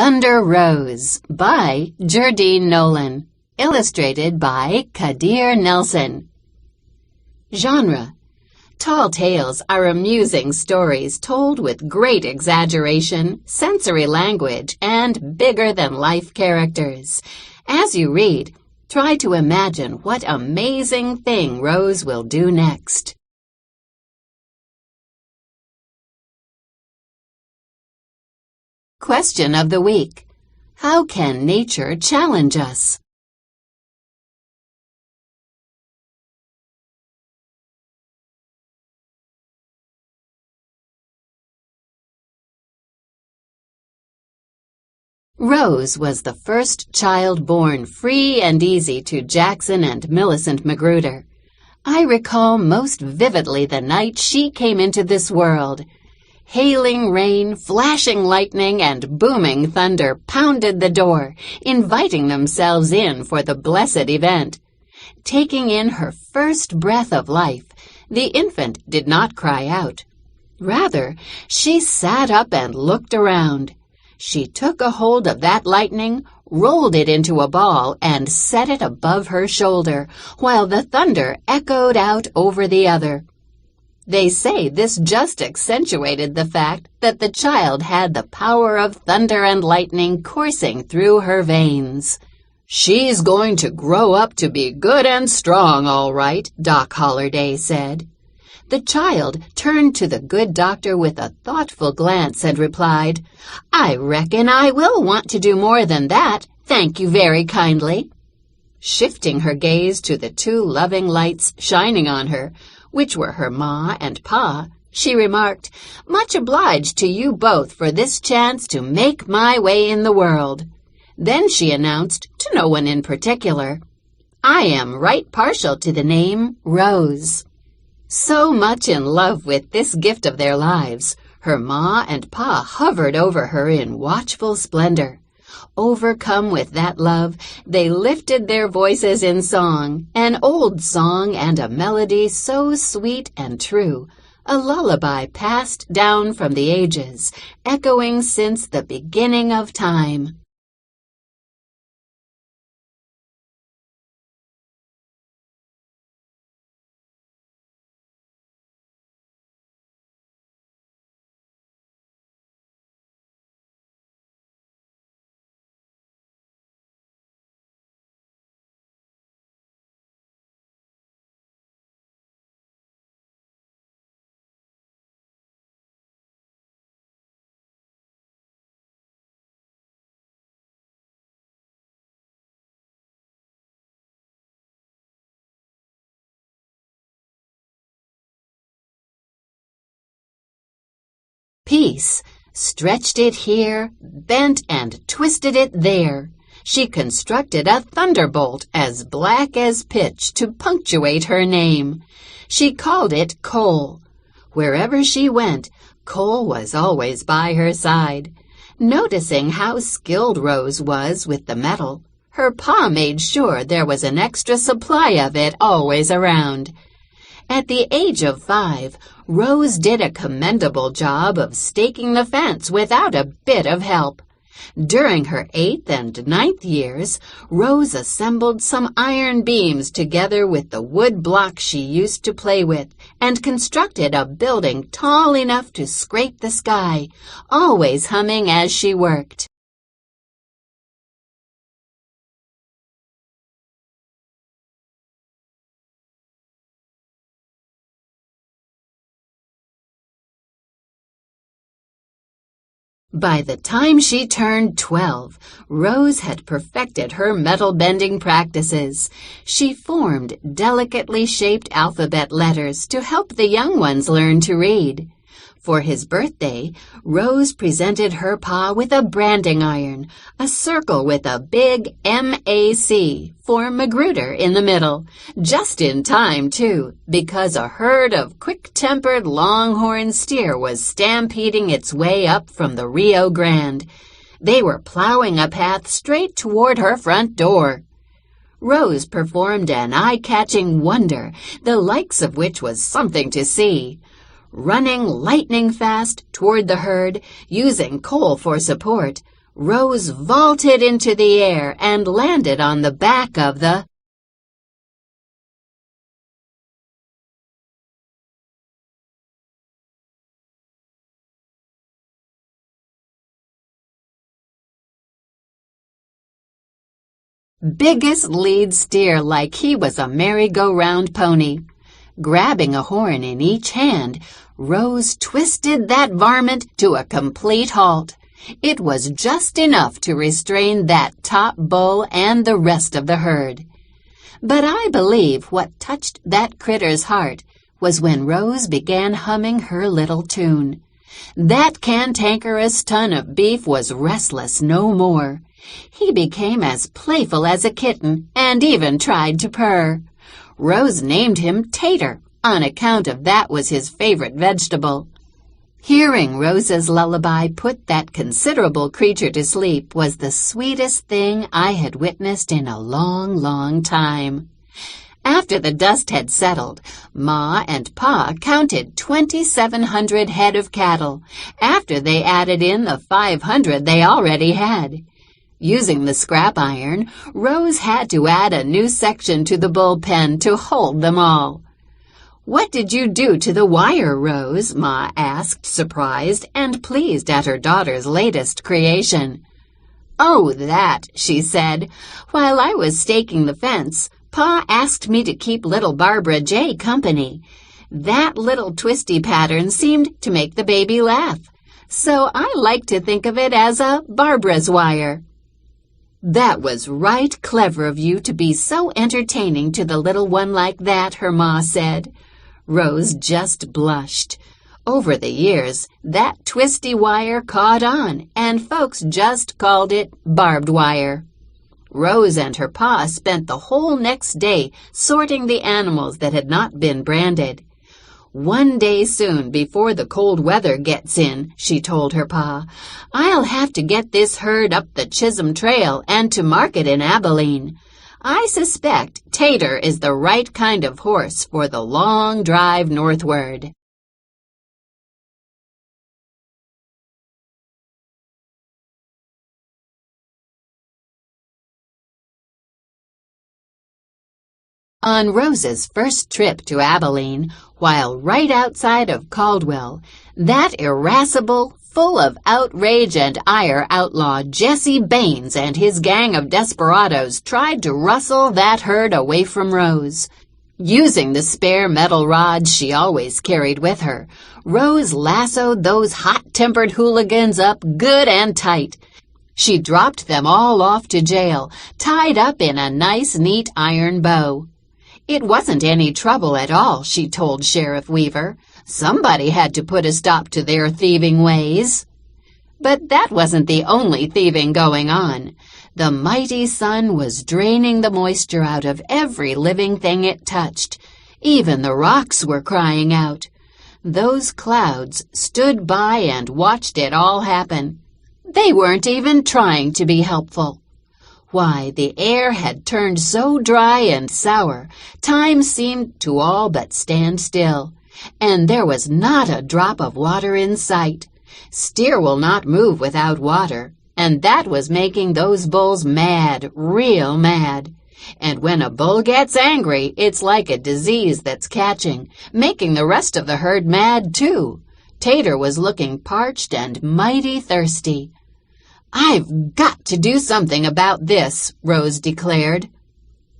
Thunder Rose by Jerdine Nolan. Illustrated by Kadir Nelson. Genre: Tall tales are amusing stories told with great exaggeration, sensory language, and bigger-than-life characters. As you read, try to imagine what amazing thing Rose will do next. Question of the week: how can nature challenge us? Rose was the first child born free and easy to Jackson and Millicent Magruder. I recall most vividly the night she came into this world. Hailing rain, flashing lightning, and booming thunder pounded the door, inviting themselves in for the blessed event. Taking in her first breath of life, the infant did not cry out. Rather, she sat up and looked around. She took a hold of that lightning, rolled it into a ball, and set it above her shoulder, while the thunder echoed out over the other. They say this just accentuated the fact that the child had the power of thunder and lightning coursing through her veins. "She's going to grow up to be good and strong, all right," Doc Holliday said. The child turned to the good doctor with a thoughtful glance and replied, "I reckon I will want to do more than that, thank you very kindly." Shifting her gaze to the two loving lights shining on her, which were her ma and pa, she remarked, "Much obliged to you both for this chance to make my way in the world." Then she announced, to no one in particular, "I am right partial to the name Rose." So much in love with this gift of their lives, her ma and pa hovered over her in watchful splendor. Overcome with that love, they lifted their voices in song, an old song and a melody so sweet and true, a lullaby passed down from the ages, echoing since the beginning of time. Peace stretched it here, bent and twisted it there. She constructed a thunderbolt as black as pitch to punctuate her name. She called it Coal. Wherever she went, Coal was always by her side. Noticing how skilled Rose was with the metal, her pa made sure there was an extra supply of it always around. At the age of 5, Rose did a commendable job of staking the fence without a bit of help. During her 8th and 9th years, Rose assembled some iron beams together with the wood blocks she used to play with and constructed a building tall enough to scrape the sky, always humming as she worked. By the time she turned 12, Rose had perfected her metal-bending practices. She formed delicately shaped alphabet letters to help the young ones learn to read. For his birthday, Rose presented her pa with a branding iron, a circle with a big M.A.C. for Magruder in the middle. Just in time, too, because a herd of quick-tempered longhorn steer was stampeding its way up from the Rio Grande. They were plowing a path straight toward her front door. Rose performed an eye-catching wonder, the likes of which was something to see. Running lightning fast toward the herd, using Coal for support, Rose vaulted into the air and landed on the back of the biggest lead steer like he was a merry-go-round pony. Grabbing a horn in each hand, Rose twisted that varmint to a complete halt. It was just enough to restrain that top bull and the rest of the herd. But I believe what touched that critter's heart was when Rose began humming her little tune. That cantankerous ton of beef was restless no more. He became as playful as a kitten and even tried to purr. Rose named him Tater on account of that was his favorite vegetable. Hearing Rose's lullaby put that considerable creature to sleep was the sweetest thing I had witnessed in a long, long time. After the dust had settled, Ma and Pa counted 2,700 head of cattle, after they added in the 500 they already had. Using the scrap iron, Rose had to add a new section to the bullpen to hold them all. "What did you do to the wire, Rose?" Ma asked, surprised and pleased at her daughter's latest creation. "Oh, that," she said. "While I was staking the fence, Pa asked me to keep little Barbara J company. That little twisty pattern seemed to make the baby laugh, so I like to think of it as a Barbara's wire." "That was right clever of you to be so entertaining to the little one like that," her ma said. Rose just blushed. Over the years, that twisty wire caught on, and folks just called it barbed wire. Rose and her pa spent the whole next day sorting the animals that had not been branded. "One day soon, before the cold weather gets in," she told her pa, "I'll have to get this herd up the Chisholm Trail and to market in Abilene. I suspect Tater is the right kind of horse for the long drive northward." On Rose's first trip to Abilene, while right outside of Caldwell, that irascible, full of outrage and ire outlaw Jesse Baines and his gang of desperados tried to rustle that herd away from Rose. Using the spare metal rods she always carried with her, Rose lassoed those hot-tempered hooligans up good and tight. She dropped them all off to jail, tied up in a nice, neat iron bow. It wasn't any trouble at all, she told Sheriff Weaver. Somebody had to put a stop to their thieving ways. But that wasn't the only thieving going on. The mighty sun was draining the moisture out of every living thing it touched. Even the rocks were crying out. Those clouds stood by and watched it all happen. They weren't even trying to be helpful. Why, the air had turned so dry and sour, time seemed to all but stand still, and there was not a drop of water in sight. Steer will not move without water, and that was making those bulls mad, real mad. And when a bull gets angry, it's like a disease that's catching, making the rest of the herd mad, too. Tater was looking parched and mighty thirsty. "I've got to do something about this," Rose declared.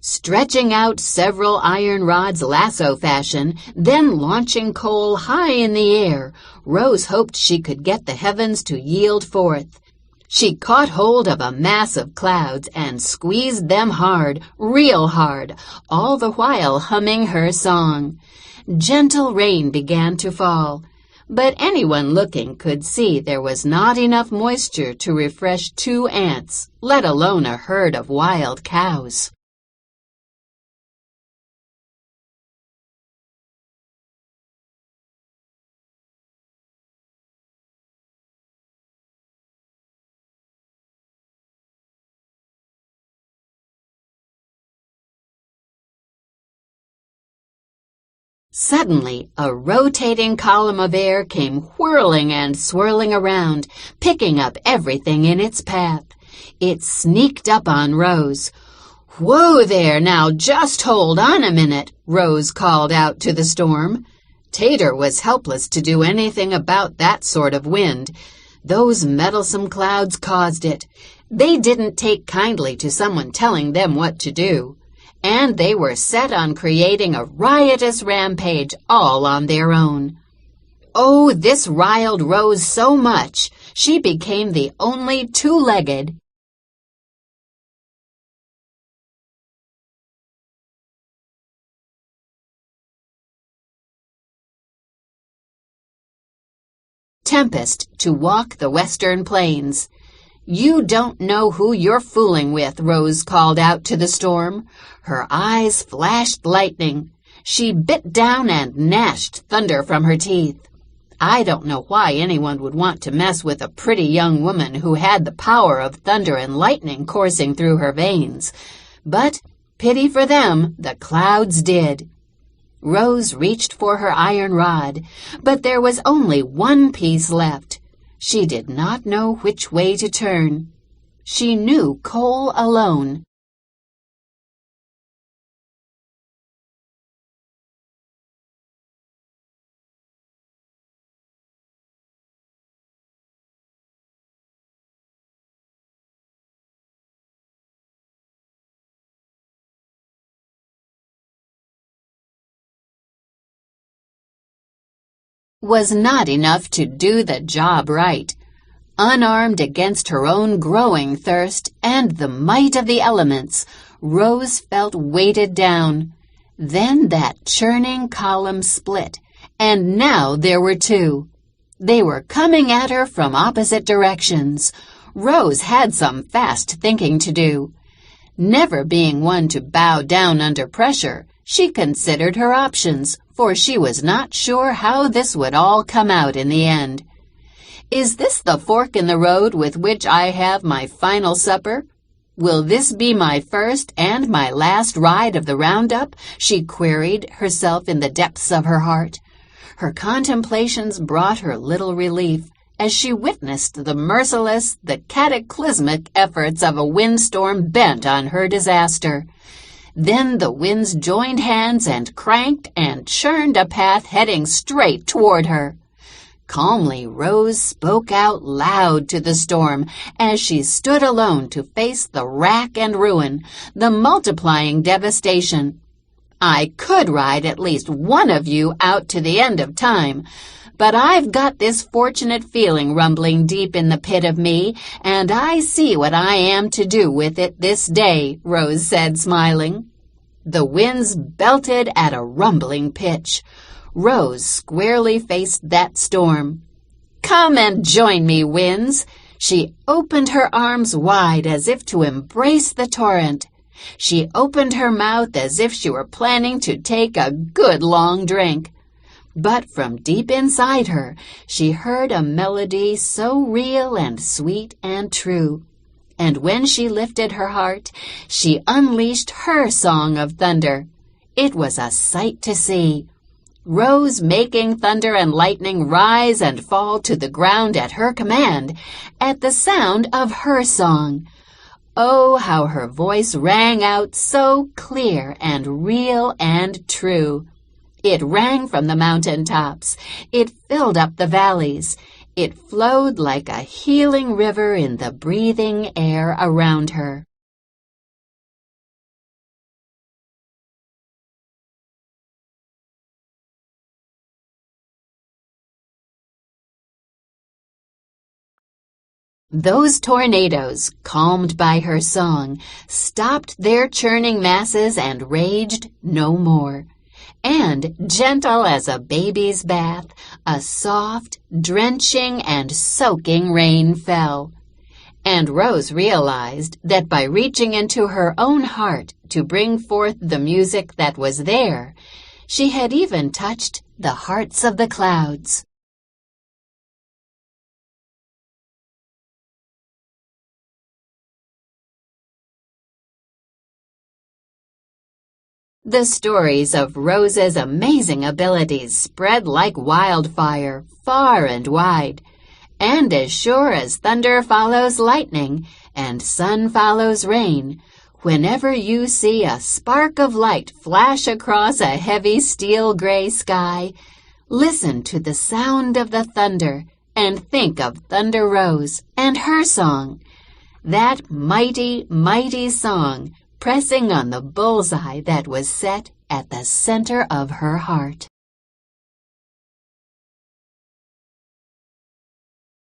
Stretching out several iron rods lasso fashion, then launching coal high in the air, Rose hoped she could get the heavens to yield forth. She caught hold of a mass of clouds and squeezed them hard, real hard, all the while humming her song. Gentle rain began to fall, but anyone looking could see there was not enough moisture to refresh 2 ants, let alone a herd of wild cows. Suddenly, a rotating column of air came whirling and swirling around, picking up everything in its path. It sneaked up on Rose. "Whoa there, now just hold on a minute," Rose called out to the storm. Tater was helpless to do anything about that sort of wind. Those meddlesome clouds caused it. They didn't take kindly to someone telling them what to do. And they were set on creating a riotous rampage all on their own. Oh, this riled Rose so much, she became the only two-legged, tempest to walk the western plains. "You don't know who you're fooling with," Rose called out to the storm. Her eyes flashed lightning. She bit down and gnashed thunder from her teeth. I don't know why anyone would want to mess with a pretty young woman who had the power of thunder and lightning coursing through her veins. But, pity for them, the clouds did. Rose reached for her iron rod, but there was only one piece left. She did not know which way to turn. She knew coal alone. Was not enough to do the job right. Unarmed against her own growing thirst and the might of the elements, Rose felt weighted down. Then that churning column split, and now there were two. They were coming at her from opposite directions. Rose had some fast thinking to do. Never being one to bow down under pressure, she considered her options, for she was not sure how this would all come out in the end. "Is this the fork in the road with which I have my final supper? Will this be my first and my last ride of the roundup?" she queried herself in the depths of her heart. Her contemplations brought her little relief as she witnessed the merciless, the cataclysmic efforts of a windstorm bent on her disaster. Then the winds joined hands and cranked and churned a path heading straight toward her. Calmly, Rose spoke out loud to the storm as she stood alone to face the wrack and ruin, the multiplying devastation. "I could ride at least one of you out to the end of time, but I've got this fortunate feeling rumbling deep in the pit of me, and I see what I am to do with it this day," Rose said, smiling. The winds belted at a rumbling pitch. Rose squarely faced that storm. "Come and join me, winds!" She opened her arms wide as if to embrace the torrent. She opened her mouth as if she were planning to take a good long drink. But from deep inside her, she heard a melody so real and sweet and true. And when she lifted her heart, she unleashed her song of thunder. It was a sight to see. Rose making thunder and lightning rise and fall to the ground at her command, at the sound of her song. Oh, how her voice rang out so clear and real and true. It rang from the mountain tops. It filled up the valleys. It flowed like a healing river in the breathing air around her. Those tornadoes, calmed by her song, stopped their churning masses and raged no more. And, gentle as a baby's bath, a soft, drenching, and soaking rain fell. And Rose realized that by reaching into her own heart to bring forth the music that was there, she had even touched the hearts of the clouds. The stories of Rose's amazing abilities spread like wildfire far and wide. And as sure as thunder follows lightning and sun follows rain, whenever you see a spark of light flash across a heavy steel-gray sky, listen to the sound of the thunder and think of Thunder Rose and her song. That mighty, mighty song pressing on the bullseye that was set at the center of her heart.